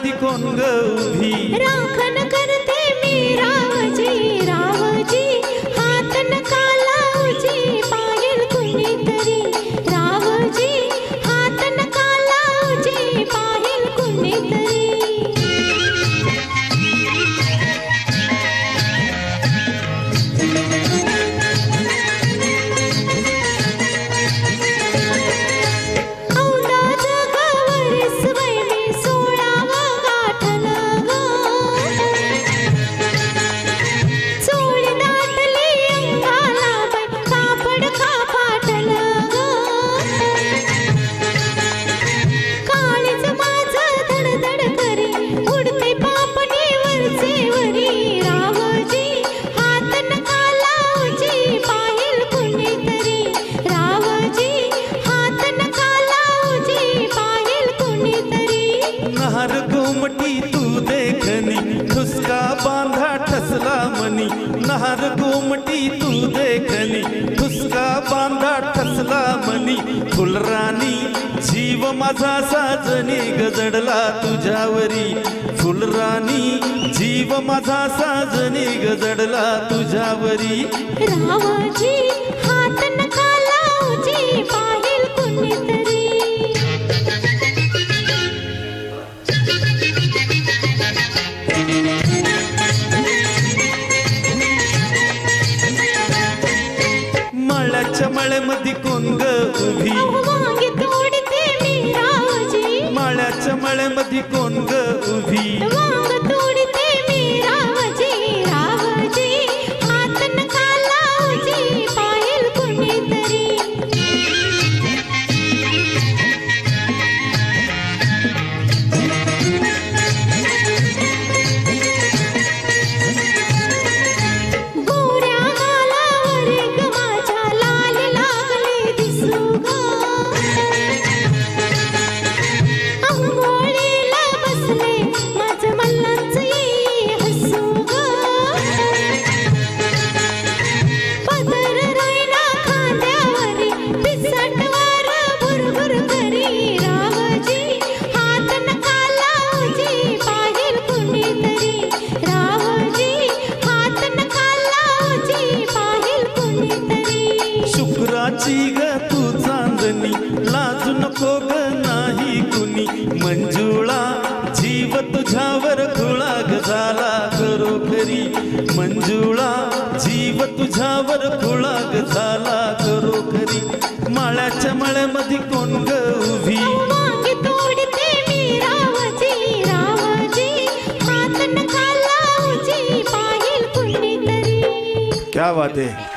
मधी कोण ग उभी राखण करते मी रावजी रावजी हात नका लावजी पाहिल कुणीतरी रावजी हात नका लावजी पाहिल कुणीतरी नहर गोमटी तू देखनी ठुसका बांधा ठसला मनी नहर गोमटी तू देखनी ठुसका बांधा ठसला मनी फुलराणी जीव माझा साजनी गजडला तुझ्यावरी फुलराणी जीव माझा साजनी गजडला तुझ्यावरी रावजी हात नका लावजी पाहिल कुणीतरी माळ्याच्या मळ्यामध्ये कोण ग उभी वांगे तोडते मी रावजी माळ्याच्या मळ्यामध्ये कोण ग उभी वांग तोडते मी रावजी रावजी हात नका लावजी पाहिल कुणीतरी शुक्राची ग तू चांदणी लाजू नको ग नाही कुणी मंजुळा जीव तुझ्यावर खुळा ग झाला खरोखरी मंजुळा जीव तुझ्यावर खुळा ग झाला खरोखरी माळ्याच्या मळ्यामध्ये कोण ग उभी वांगे तोडते मी रावजी रावजी हात नका लावजी पाहिल कुणीतरी क्या बात है.